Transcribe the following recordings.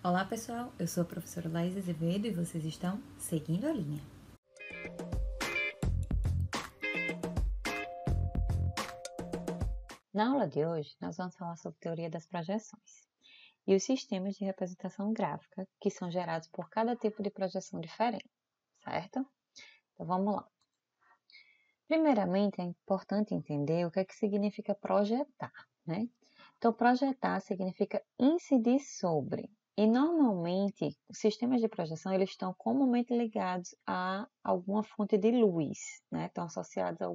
Olá pessoal, eu sou a professora Laís Azevedo e vocês estão seguindo a linha. Na aula de hoje, nós vamos falar sobre teoria das projeções e os sistemas de representação gráfica que são gerados por cada tipo de projeção diferente, certo? Então vamos lá. Primeiramente, é importante entender o que é que significa projetar, né? Então, projetar significa incidir sobre. E normalmente, os sistemas de projeção eles estão comumente ligados a alguma fonte de luz, né? Estão associados a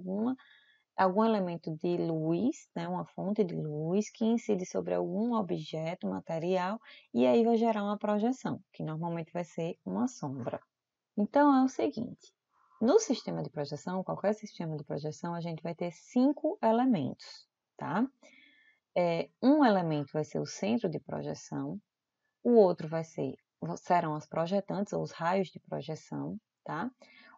algum elemento de luz, né? Uma fonte de luz que incide sobre algum objeto, material, e aí vai gerar uma projeção, que normalmente vai ser uma sombra. Então, é o seguinte, no sistema de projeção, qualquer sistema de projeção, a gente vai ter 5 elementos, tá? Um elemento vai ser o centro de projeção, o outro serão as projetantes, ou os raios de projeção, tá?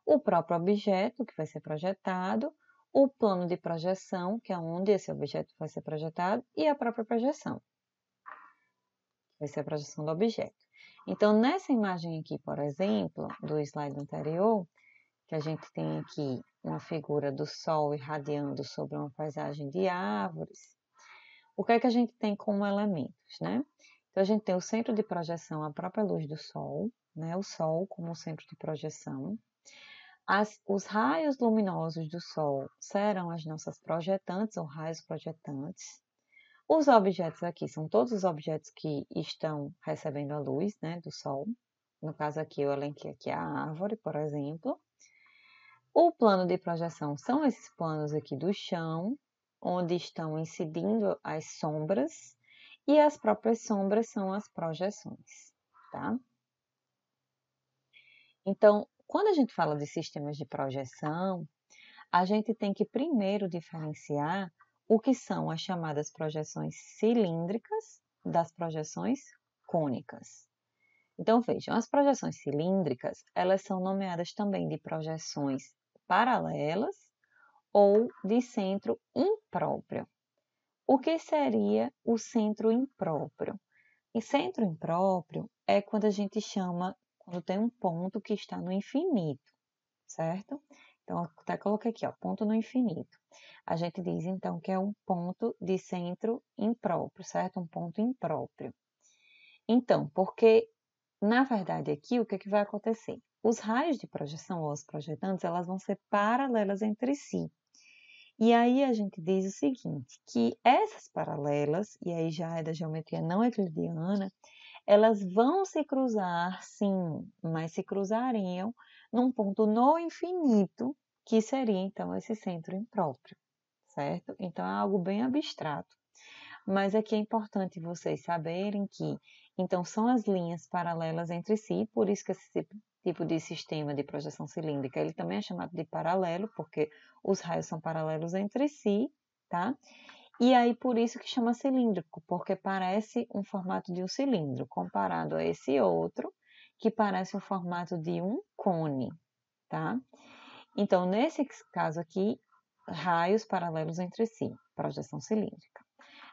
O próprio objeto que vai ser projetado, o plano de projeção, que é onde esse objeto vai ser projetado, e a própria projeção, que vai ser a projeção do objeto. Então, nessa imagem aqui, por exemplo, do slide anterior, que a gente tem aqui uma figura do sol irradiando sobre uma paisagem de árvores, o que é que a gente tem como elementos, né? Então, a gente tem o centro de projeção, a própria luz do sol, né? O sol como centro de projeção. Os raios luminosos do sol serão as nossas projetantes ou raios projetantes. Os objetos aqui são todos os objetos que estão recebendo a luz, né, do sol. No caso aqui, eu elenquei aqui a árvore, por exemplo. O plano de projeção são esses planos aqui do chão, onde estão incidindo as sombras, e as próprias sombras são as projeções, tá? Então, quando a gente fala de sistemas de projeção, a gente tem que primeiro diferenciar o que são as chamadas projeções cilíndricas das projeções cônicas. Então, vejam, as projeções cilíndricas, elas são nomeadas também de projeções paralelas ou de centro impróprio. O que seria o centro impróprio? E centro impróprio é quando a gente chama, quando tem um ponto que está no infinito, certo? Então, até coloquei aqui, ó, ponto no infinito. A gente diz, então, que é um ponto de centro impróprio, certo? Um ponto impróprio. Então, porque, na verdade, aqui, o que, é que vai acontecer? Os raios de projeção, ou as projetantes, elas vão ser paralelas entre si. E aí a gente diz o seguinte, que essas paralelas, e aí já é da geometria não euclidiana, elas vão se cruzar, sim, mas se cruzariam num ponto no infinito, que seria então esse centro impróprio, certo? Então é algo bem abstrato. Mas aqui é importante vocês saberem que, então, são as linhas paralelas entre si, por isso que esse tipo de sistema de projeção cilíndrica, ele também é chamado de paralelo, porque os raios são paralelos entre si, tá? E aí, por isso que chama cilíndrico, porque parece um formato de um cilindro, comparado a esse outro, que parece um formato de um cone, tá? Então, nesse caso aqui, raios paralelos entre si, projeção cilíndrica.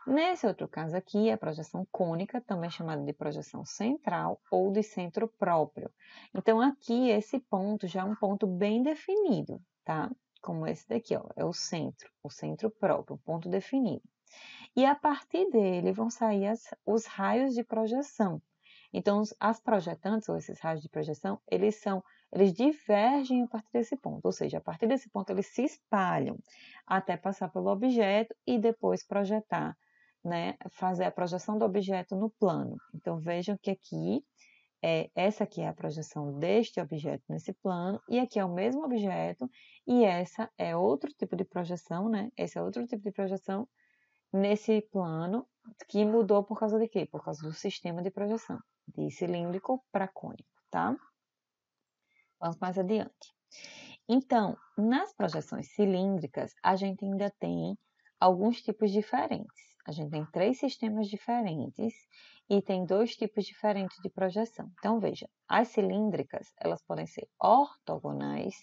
Nesse outro caso aqui, a projeção cônica, também chamada de projeção central ou de centro próprio. Então, aqui, esse ponto já é um ponto bem definido, tá? Como esse daqui, ó, é o centro próprio, um ponto definido. E a partir dele vão sair os raios de projeção. Então, as projetantes, ou esses raios de projeção, eles divergem a partir desse ponto, ou seja, a partir desse ponto eles se espalham até passar pelo objeto e depois projetar, né, fazer a projeção do objeto no plano. Então, vejam que aqui, essa aqui é a projeção deste objeto nesse plano, e aqui é o mesmo objeto, e essa é outro tipo de projeção, né? Esse é outro tipo de projeção nesse plano, que mudou por causa de quê? Por causa do sistema de projeção, de cilíndrico para cônico, tá? Vamos mais adiante. Então, nas projeções cilíndricas, a gente ainda tem alguns tipos diferentes. A gente tem 3 sistemas diferentes e tem 2 tipos diferentes de projeção. Então, veja, as cilíndricas, elas podem ser ortogonais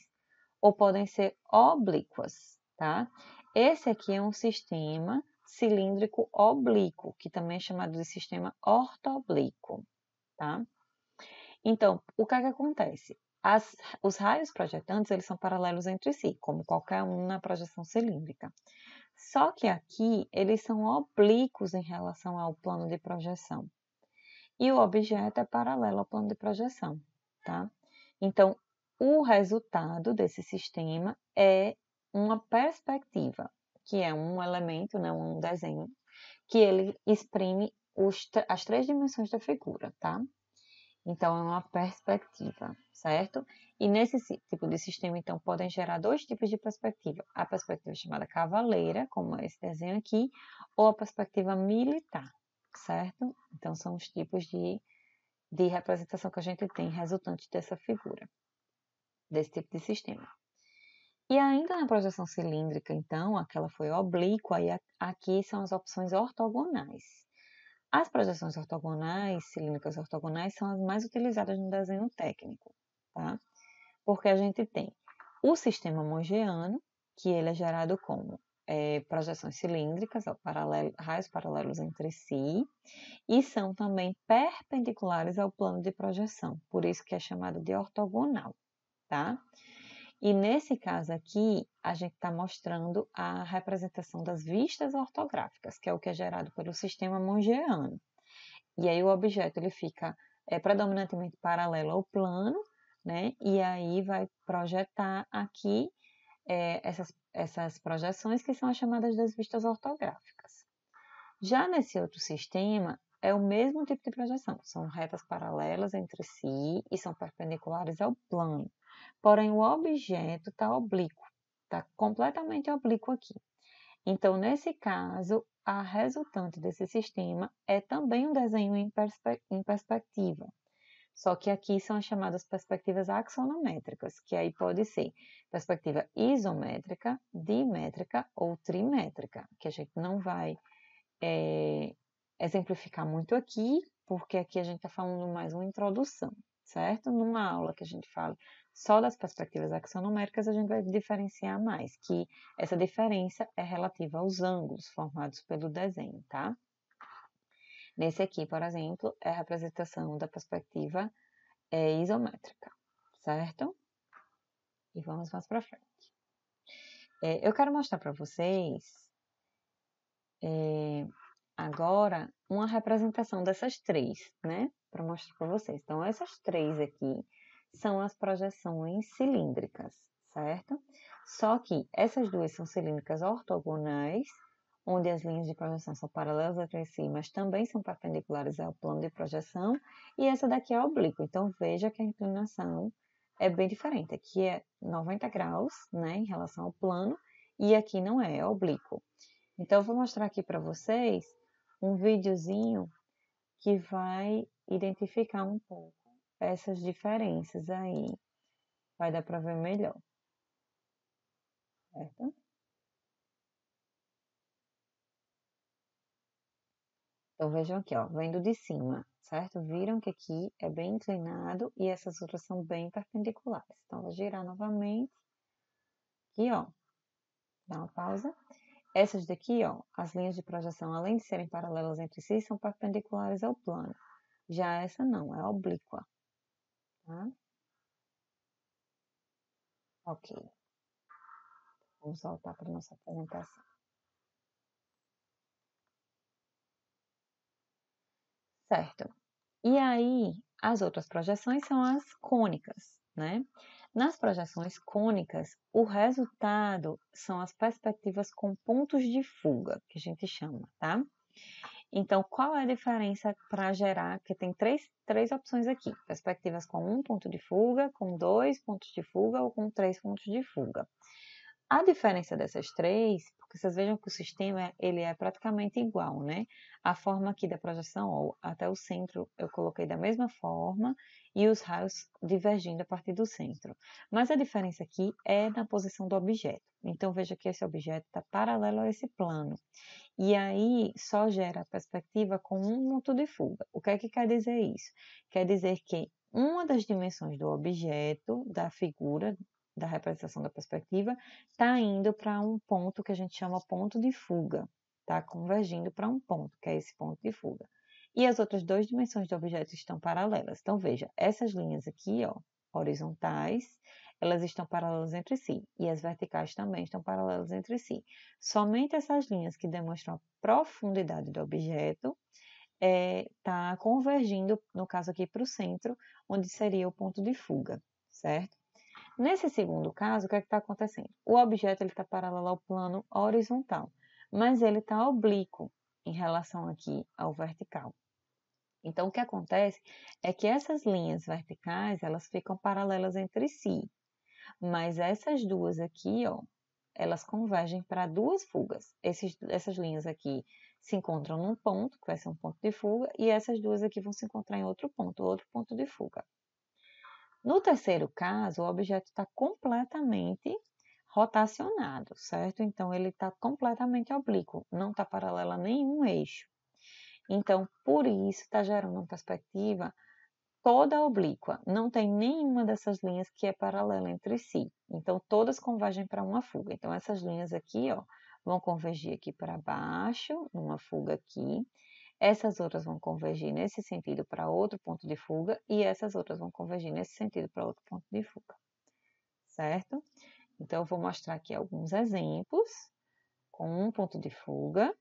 ou podem ser oblíquas, tá? Esse aqui é um sistema cilíndrico oblíquo, que também é chamado de sistema ortooblíquo, tá? Então, o que é que acontece? Os raios projetantes, eles são paralelos entre si, como qualquer um na projeção cilíndrica. Só que aqui, eles são oblíquos em relação ao plano de projeção. E o objeto é paralelo ao plano de projeção, tá? Então, o resultado desse sistema é uma perspectiva, que é um elemento, né, um desenho, que ele exprime as três dimensões da figura, tá? Então, é uma perspectiva, certo? E nesse tipo de sistema, então, podem gerar dois tipos de perspectiva. A perspectiva chamada cavaleira, como esse desenho aqui, ou a perspectiva militar, certo? Então, são os tipos de representação que a gente tem resultante dessa figura, desse tipo de sistema. E ainda na projeção cilíndrica, então, aquela foi oblíqua, e aqui são as opções ortogonais. As projeções ortogonais, cilíndricas ortogonais, são as mais utilizadas no desenho técnico, tá? Porque a gente tem o sistema mongeano, que ele é gerado como projeções cilíndricas, raios paralelos entre si, e são também perpendiculares ao plano de projeção, por isso que é chamado de ortogonal, tá? E nesse caso aqui, a gente está mostrando a representação das vistas ortográficas, que é o que é gerado pelo sistema mongeano. E aí o objeto ele fica predominantemente paralelo ao plano, né? E aí vai projetar aqui essas projeções que são as chamadas das vistas ortográficas. Já nesse outro sistema, é o mesmo tipo de projeção, são retas paralelas entre si e são perpendiculares ao plano. Porém, o objeto está oblíquo, está completamente oblíquo aqui. Então, nesse caso, a resultante desse sistema é também um desenho em perspectiva. Só que aqui são as chamadas perspectivas axonométricas, que aí pode ser perspectiva isométrica, dimétrica ou trimétrica, que a gente não vai exemplificar muito aqui, porque aqui a gente está falando mais uma introdução, certo? Numa aula que a gente fala só das perspectivas axonoméricas, a gente vai diferenciar mais, que essa diferença é relativa aos ângulos formados pelo desenho, tá? Nesse aqui, por exemplo, é a representação da perspectiva isométrica, certo? E vamos mais para frente. Eu quero mostrar para vocês agora uma representação dessas três, né? Para mostrar para vocês. Então, essas três aqui são as projeções cilíndricas, certo? Só que essas duas são cilíndricas ortogonais, onde as linhas de projeção são paralelas entre si, mas também são perpendiculares ao plano de projeção, e essa daqui é oblíqua. Então, veja que a inclinação é bem diferente. Aqui é 90 graus, né, em relação ao plano, e aqui não é oblíquo. Então, eu vou mostrar aqui para vocês um videozinho que vai identificar um pouco essas diferenças aí. Vai dar para ver melhor, certo? Então, vejam aqui, ó, vendo de cima, certo? Viram que aqui é bem inclinado e essas outras são bem perpendiculares. Então, vou girar novamente. Aqui, ó, dá uma pausa. Essas daqui, ó, as linhas de projeção, além de serem paralelas entre si, são perpendiculares ao plano. Já essa não, é oblíqua, tá? Ok. Vamos voltar para a nossa apresentação. Certo. E aí, as outras projeções são as cônicas, né? Nas projeções cônicas, o resultado são as perspectivas com pontos de fuga, que a gente chama, tá? Então, qual é a diferença para gerar? Que tem três opções aqui: perspectivas com um ponto de fuga, com dois pontos de fuga ou com três pontos de fuga. A diferença dessas três, porque vocês vejam que o sistema ele é praticamente igual, né? A forma aqui da projeção, ó, até o centro eu coloquei da mesma forma e os raios divergindo a partir do centro. Mas a diferença aqui é na posição do objeto. Então veja que esse objeto está paralelo a esse plano. E aí só gera a perspectiva com um ponto de fuga. O que é que quer dizer isso? Quer dizer que uma das dimensões do objeto, da figura, da representação da perspectiva, está indo para um ponto que a gente chama ponto de fuga, está convergindo para um ponto, que é esse ponto de fuga. e as outras duas dimensões do objeto estão paralelas. Então, veja, essas linhas aqui, ó, horizontais, elas estão paralelas entre si, e as verticais também estão paralelas entre si. Somente essas linhas que demonstram a profundidade do objeto está convergindo, no caso aqui, para o centro, onde seria o ponto de fuga, certo? Nesse segundo caso, o que é que está acontecendo? O objeto está paralelo ao plano horizontal, mas ele está oblíquo em relação aqui ao vertical. Então, o que acontece é que essas linhas verticais, elas ficam paralelas entre si, mas essas duas aqui, ó, elas convergem para duas fugas. Essas linhas aqui se encontram num ponto, que vai ser um ponto de fuga, e essas duas aqui vão se encontrar em outro ponto de fuga. No terceiro caso, o objeto está completamente rotacionado, certo? Então, ele está completamente oblíquo, não está paralelo a nenhum eixo. Então, por isso, está gerando uma perspectiva toda oblíqua. Não tem nenhuma dessas linhas que é paralela entre si. Então, todas convergem para uma fuga. Então, essas linhas aqui, ó, vão convergir aqui para baixo, numa fuga aqui. Essas outras vão convergir nesse sentido para outro ponto de fuga e essas outras vão convergir nesse sentido para outro ponto de fuga, certo? Então, eu vou mostrar aqui alguns exemplos com um ponto de fuga,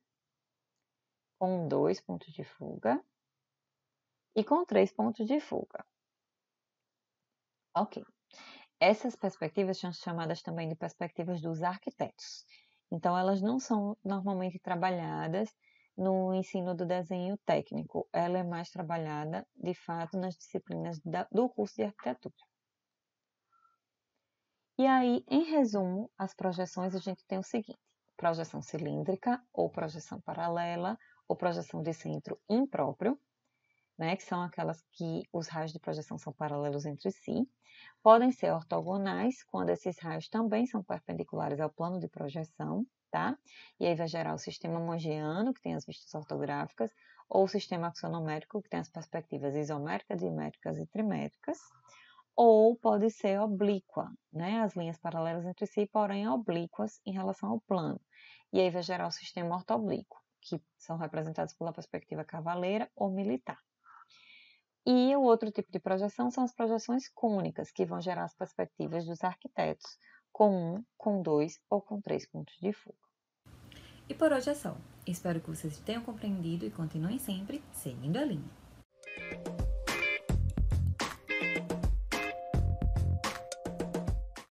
com dois pontos de fuga e com três pontos de fuga. Ok. Essas perspectivas são chamadas também de perspectivas dos arquitetos. Então, elas não são normalmente trabalhadas no ensino do desenho técnico, ela é mais trabalhada, de fato, nas disciplinas do curso de arquitetura. E aí, em resumo, as projeções a gente tem o seguinte: projeção cilíndrica, ou projeção paralela, ou projeção de centro impróprio, né, que são aquelas que os raios de projeção são paralelos entre si. Podem ser ortogonais, quando esses raios também são perpendiculares ao plano de projeção, tá? E aí vai gerar o sistema mongiano, que tem as vistas ortográficas, ou o sistema axonomérico, que tem as perspectivas isoméricas, dimétricas e trimétricas. Ou pode ser oblíqua, né? As linhas paralelas entre si, porém oblíquas em relação ao plano. E aí vai gerar o sistema ortoblíquo, que são representados pela perspectiva cavaleira ou militar. E o outro tipo de projeção são as projeções cônicas, que vão gerar as perspectivas dos arquitetos, com um, com dois ou com três pontos de fuga. E por hoje é só. Espero que vocês tenham compreendido e continuem sempre seguindo a linha.